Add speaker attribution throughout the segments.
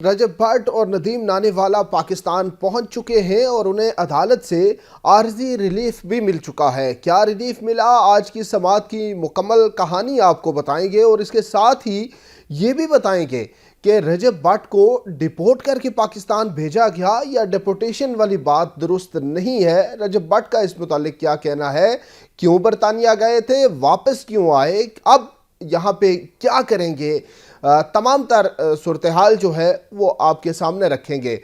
Speaker 1: رجب بھٹ اور ندیم نانیوالا پاکستان پہنچ چکے ہیں اور انہیں عدالت سے عارضی ریلیف بھی مل چکا ہے۔ کیا ریلیف ملا، آج کی سماعت کی مکمل کہانی آپ کو بتائیں گے، اور اس کے ساتھ ہی یہ بھی بتائیں گے کہ رجب بھٹ کو ڈیپورٹ کر کے پاکستان بھیجا گیا یا ڈیپورٹیشن والی بات درست نہیں ہے۔ رجب بھٹ کا اس متعلق کیا کہنا ہے، کیوں برطانیہ گئے تھے، واپس کیوں آئے، اب یہاں پہ کیا کریں گے، تمام تر صورتحال جو ہے وہ آپ کے سامنے رکھیں گے۔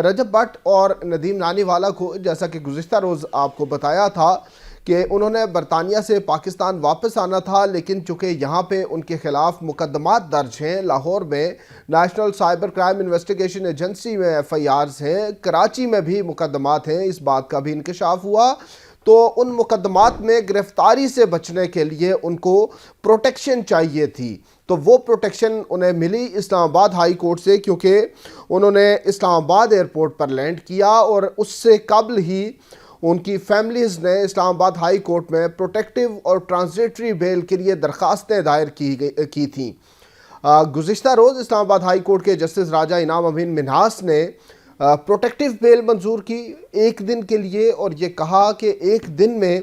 Speaker 1: رجب بھٹ اور ندیم نانیوالا کو جیسا کہ گزشتہ روز آپ کو بتایا تھا کہ انہوں نے برطانیہ سے پاکستان واپس آنا تھا، لیکن چونکہ یہاں پہ ان کے خلاف مقدمات درج ہیں، لاہور میں national cyber crime investigation agency میں ایف آئی آرز ہیں، کراچی میں بھی مقدمات ہیں، اس بات کا بھی انکشاف ہوا، تو ان مقدمات میں گرفتاری سے بچنے کے لیے ان کو پروٹیکشن چاہیے تھی، تو وہ پروٹیکشن انہیں ملی اسلام آباد ہائی کورٹ سے، کیونکہ انہوں نے اسلام آباد ایئرپورٹ پر لینڈ کیا اور اس سے قبل ہی ان کی فیملیز نے اسلام آباد ہائی کورٹ میں پروٹیکٹیو اور ٹرانزیٹری بیل کے لیے درخواستیں دائر کی تھیں۔ گزشتہ روز اسلام آباد ہائی کورٹ کے جسٹس راجہ انعام امین منہاس نے پروٹیکٹیو بیل منظور کی ایک دن کے لیے، اور یہ کہا کہ ایک دن میں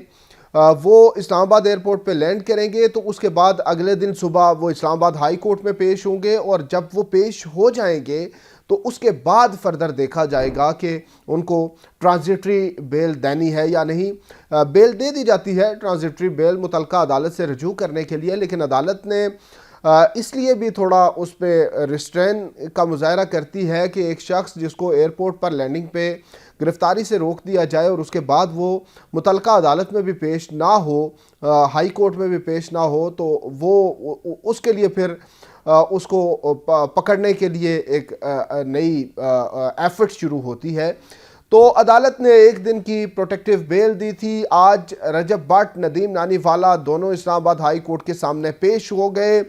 Speaker 1: وہ اسلام آباد ایئرپورٹ پہ لینڈ کریں گے، تو اس کے بعد اگلے دن صبح وہ اسلام آباد ہائی کورٹ میں پیش ہوں گے، اور جب وہ پیش ہو جائیں گے تو اس کے بعد فردر دیکھا جائے گا کہ ان کو ٹرانزیٹری بیل دینی ہے یا نہیں۔ بیل دے دی جاتی ہے، ٹرانزیٹری بیل متعلقہ عدالت سے رجوع کرنے کے لیے، لیکن عدالت نے اس لیے بھی تھوڑا اس پہ ریسٹرین کا مظاہرہ کرتی ہے کہ ایک شخص جس کو ایئرپورٹ پر لینڈنگ پہ گرفتاری سے روک دیا جائے اور اس کے بعد وہ متعلقہ عدالت میں بھی پیش نہ ہو، ہائی کورٹ میں بھی پیش نہ ہو، تو وہ اس کے لیے پھر اس کو پکڑنے کے لیے ایک نئی ایفرٹ شروع ہوتی ہے۔ تو عدالت نے ایک دن کی پروٹیکٹیو بیل دی تھی۔ آج رجب بھٹ، ندیم نانیوالا دونوں اسلام آباد ہائی کورٹ کے سامنے پیش ہو گئے۔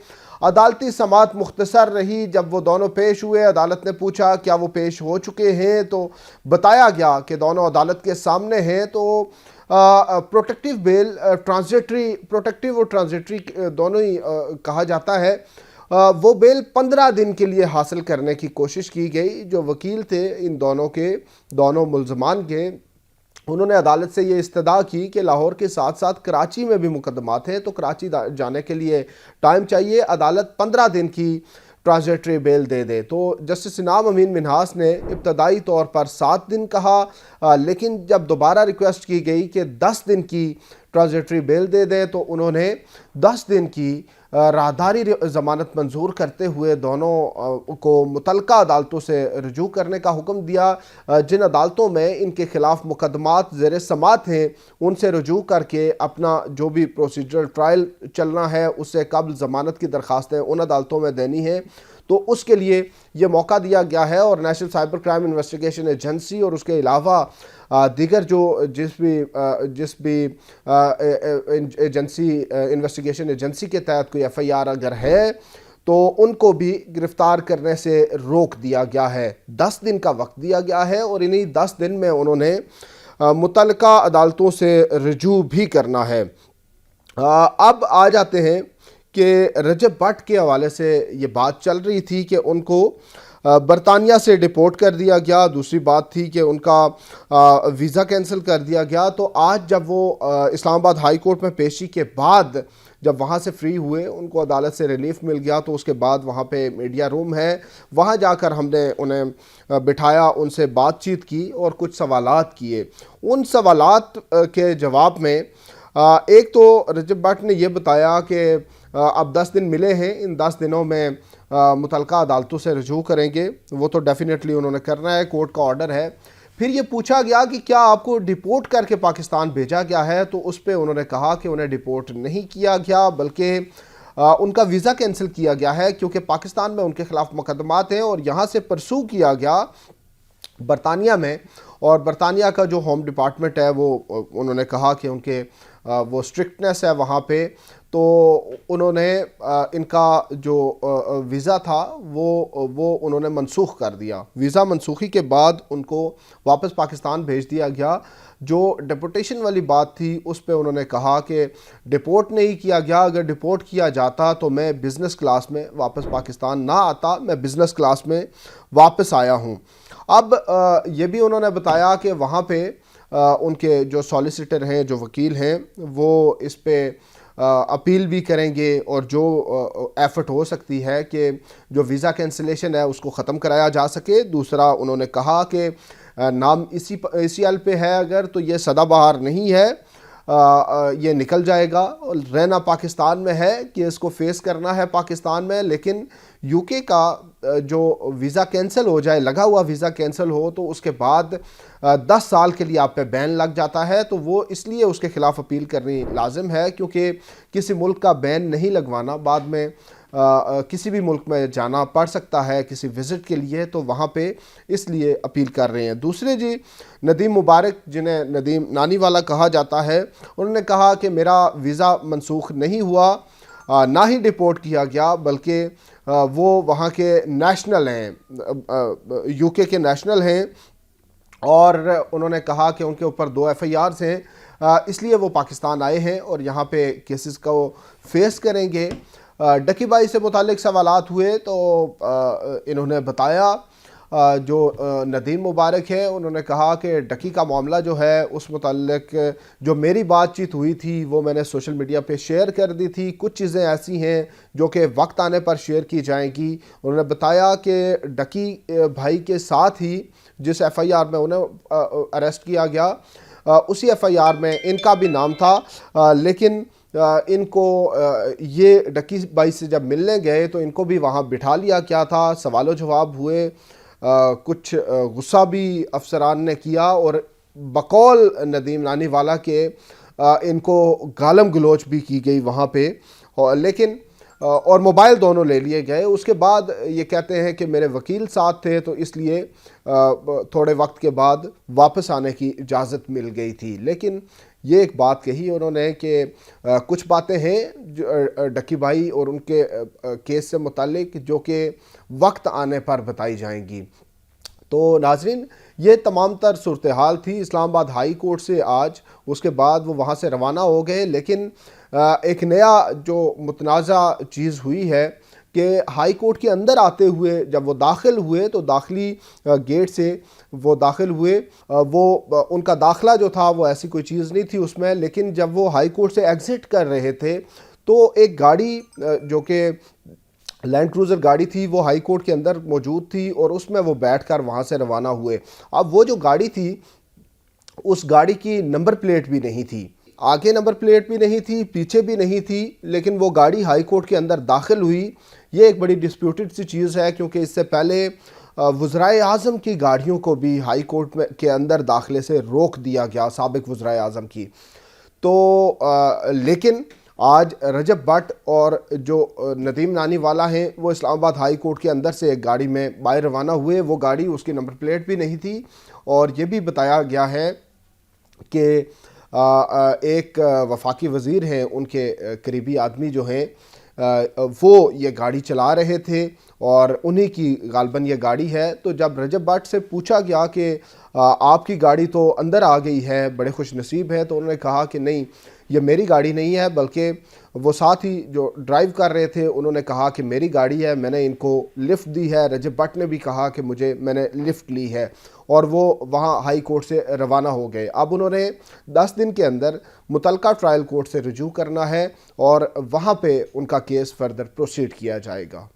Speaker 1: عدالتی سماعت مختصر رہی۔ جب وہ دونوں پیش ہوئے، عدالت نے پوچھا کیا وہ پیش ہو چکے ہیں، تو بتایا گیا کہ دونوں عدالت کے سامنے ہیں۔ تو پروٹیکٹیو بیل پروٹیکٹیو اور ٹرانزیٹری دونوں ہی کہا جاتا ہے، وہ بیل 15 دن کے لیے حاصل کرنے کی کوشش کی گئی۔ جو وکیل تھے ان دونوں ملزمان کے، انہوں نے عدالت سے یہ استدعا کی کہ لاہور کے ساتھ ساتھ کراچی میں بھی مقدمات ہیں، تو کراچی جانے کے لیے ٹائم چاہیے، عدالت 15 دن کی ٹرانزیٹری بیل دے دے۔ تو جسٹس انعام امین منہاس نے ابتدائی طور پر 7 دن کہا، لیکن جب دوبارہ ریکویسٹ کی گئی کہ 10 دن کی ٹرانزیٹری بیل دے دیں، تو انہوں نے 10 دن کی راہداری ضمانت منظور کرتے ہوئے دونوں کو متعلقہ عدالتوں سے رجوع کرنے کا حکم دیا۔ جن عدالتوں میں ان کے خلاف مقدمات زیر سماعت ہیں، ان سے رجوع کر کے اپنا جو بھی پروسیجرل ٹرائل چلنا ہے اس سے قبل ضمانت کی درخواستیں ان عدالتوں میں دینی ہیں، تو اس کے لیے یہ موقع دیا گیا ہے۔ اور national cyber crime investigation agency اور اس کے علاوہ دیگر جس بھی ایجنسی انویسٹیگیشن ایجنسی کے تحت کوئی ایف آئی آر اگر ہے، تو ان کو بھی گرفتار کرنے سے روک دیا گیا ہے۔ 10 دن کا وقت دیا گیا ہے، اور انہی 10 دن میں انہوں نے متعلقہ عدالتوں سے رجوع بھی کرنا ہے۔ اب آ جاتے ہیں کہ رجب بھٹ کے حوالے سے یہ بات چل رہی تھی کہ ان کو برطانیہ سے ڈیپورٹ کر دیا گیا، دوسری بات تھی کہ ان کا ویزا کینسل کر دیا گیا۔ تو آج جب وہ اسلام آباد ہائی کورٹ میں پیشی کے بعد جب وہاں سے فری ہوئے، ان کو عدالت سے ریلیف مل گیا، تو اس کے بعد وہاں پہ میڈیا روم ہے، وہاں جا کر ہم نے انہیں بٹھایا، ان سے بات چیت کی اور کچھ سوالات کیے۔ ان سوالات کے جواب میں ایک تو رجب بھٹ نے یہ بتایا کہ اب 10 دن ملے ہیں، ان 10 دنوں میں متعلقہ عدالتوں سے رجوع کریں گے، وہ تو ڈیفینیٹلی انہوں نے کرنا ہے، کورٹ کا آرڈر ہے۔ پھر یہ پوچھا گیا کہ کیا آپ کو ڈیپورٹ کر کے پاکستان بھیجا گیا ہے، تو اس پہ انہوں نے کہا کہ انہیں ڈیپورٹ نہیں کیا گیا، بلکہ ان کا ویزا کینسل کیا گیا ہے، کیونکہ پاکستان میں ان کے خلاف مقدمات ہیں اور یہاں سے پرسو کیا گیا برطانیہ میں، اور برطانیہ کا جو ہوم ڈپارٹمنٹ ہے وہ انہوں نے کہا کہ ان کے وہ اسٹرکٹنس ہے وہاں پہ، تو انہوں نے ان کا جو ویزا تھا وہ انہوں نے منسوخ کر دیا۔ ویزا منسوخی کے بعد ان کو واپس پاکستان بھیج دیا گیا۔ جو ڈپورٹیشن والی بات تھی اس پہ انہوں نے کہا کہ ڈپورٹ نہیں کیا گیا، اگر ڈپورٹ کیا جاتا تو میں بزنس کلاس میں واپس پاکستان نہ آتا، میں بزنس کلاس میں واپس آیا ہوں۔ اب یہ بھی انہوں نے بتایا کہ وہاں پہ ان کے جو سالیسیٹر ہیں، جو وکیل ہیں، وہ اس پہ اپیل بھی کریں گے، اور جو ایفرٹ ہو سکتی ہے کہ جو ویزا کینسلیشن ہے اس کو ختم کرایا جا سکے۔ دوسرا انہوں نے کہا کہ نام اسی ایل پہ ہے اگر تو یہ سدا بہار نہیں ہے، یہ نکل جائے گا، اور رہنا پاکستان میں ہے کہ اس کو فیس کرنا ہے پاکستان میں، لیکن یو کے کا جو ویزا کینسل ہو جائے، لگا ہوا ویزا کینسل ہو، تو اس کے بعد 10 سال کے لیے آپ پہ بین لگ جاتا ہے، تو وہ اس لیے اس کے خلاف اپیل کرنی لازم ہے، کیونکہ کسی ملک کا بین نہیں لگوانا، بعد میں کسی بھی ملک میں جانا پڑ سکتا ہے کسی وزٹ کے لیے، تو وہاں پہ اس لیے اپیل کر رہے ہیں۔ دوسرے جی ندیم مبارک، جنہیں ندیم نانی والا کہا جاتا ہے، انہوں نے کہا کہ میرا ویزا منسوخ نہیں ہوا، نہ ہی ڈپورٹ کیا گیا، بلکہ وہ وہاں کے نیشنل ہیں، یو کے نیشنل ہیں، اور انہوں نے کہا کہ ان کے اوپر 2 ایف آئی آرز ہیں، اس لیے وہ پاکستان آئے ہیں اور یہاں پہ کیسز کو فیس کریں گے۔ ڈکی بھائی سے متعلق سوالات ہوئے تو انہوں نے بتایا، جو ندیم مبارک ہے انہوں نے کہا کہ ڈکی کا معاملہ جو ہے اس متعلق جو میری بات چیت ہوئی تھی وہ میں نے سوشل میڈیا پہ شیئر کر دی تھی، کچھ چیزیں ایسی ہیں جو کہ وقت آنے پر شیئر کی جائیں گی۔ انہوں نے بتایا کہ ڈکی بھائی کے ساتھ ہی جس ایف آئی آر میں انہیں اریسٹ کیا گیا، اسی ایف آئی آر میں ان کا بھی نام تھا، لیکن ان کو یہ ڈکی بھائی سے جب ملنے گئے تو ان کو بھی وہاں بٹھا لیا کیا تھا، سوال و جواب ہوئے، کچھ غصہ بھی افسران نے کیا، اور بقول ندیم نانی والا کے ان کو گالم گلوچ بھی کی گئی وہاں پہ، لیکن اور موبائل دونوں لے لیے گئے۔ اس کے بعد یہ کہتے ہیں کہ میرے وکیل ساتھ تھے تو اس لیے تھوڑے وقت کے بعد واپس آنے کی اجازت مل گئی تھی، لیکن یہ ایک بات کہی انہوں نے کہ کچھ باتیں ہیں ڈکی بھائی اور ان کے کیس سے متعلق جو کہ وقت آنے پر بتائی جائیں گی۔ تو ناظرین، یہ تمام تر صورتحال تھی اسلام آباد ہائی کورٹ سے آج، اس کے بعد وہ وہاں سے روانہ ہو گئے، لیکن ایک نیا جو متنازع چیز ہوئی ہے کہ ہائی کورٹ کے اندر آتے ہوئے جب وہ داخل ہوئے تو داخلی گیٹ سے وہ داخل ہوئے، وہ ان کا داخلہ جو تھا وہ ایسی کوئی چیز نہیں تھی اس میں، لیکن جب وہ ہائی کورٹ سے ایگزٹ کر رہے تھے تو ایک گاڑی جو کہ لینڈ کروزر گاڑی تھی وہ ہائی کورٹ کے اندر موجود تھی، اور اس میں وہ بیٹھ کر وہاں سے روانہ ہوئے۔ اب وہ جو گاڑی تھی اس گاڑی کی نمبر پلیٹ بھی نہیں تھی، آگے نمبر پلیٹ بھی نہیں تھی، پیچھے بھی نہیں تھی، لیکن وہ گاڑی ہائی کورٹ کے اندر داخل ہوئی۔ یہ ایک بڑی ڈسپیوٹڈ سی چیز ہے، کیونکہ اس سے پہلے وزرائے اعظم کی گاڑیوں کو بھی ہائی کورٹ کے اندر داخلے سے روک دیا گیا، سابق وزرائے اعظم کی۔ تو لیکن آج رجب بٹ اور جو ندیم نانی والا ہیں وہ اسلام آباد ہائی کورٹ کے اندر سے ایک گاڑی میں باہر روانہ ہوئے، وہ گاڑی اس کی نمبر پلیٹ بھی نہیں تھی، اور یہ بھی بتایا گیا ہے کہ ایک وفاقی وزیر ہیں، ان کے قریبی آدمی جو ہیں وہ یہ گاڑی چلا رہے تھے، اور انہی کی غالباً یہ گاڑی ہے۔ تو جب رجب بٹ سے پوچھا گیا کہ آپ کی گاڑی تو اندر آ گئی ہے، بڑے خوش نصیب ہیں، تو انہوں نے کہا کہ نہیں، یہ میری گاڑی نہیں ہے، بلکہ وہ ساتھ ہی جو ڈرائیو کر رہے تھے انہوں نے کہا کہ میری گاڑی ہے، میں نے ان کو لفٹ دی ہے۔ رجب بٹ نے بھی کہا کہ میں نے لفٹ لی ہے، اور وہ وہاں ہائی کورٹ سے روانہ ہو گئے۔ اب انہوں نے 10 دن کے اندر متعلقہ ٹرائل کورٹ سے رجوع کرنا ہے، اور وہاں پہ ان کا کیس فردر پروسیڈ کیا جائے گا۔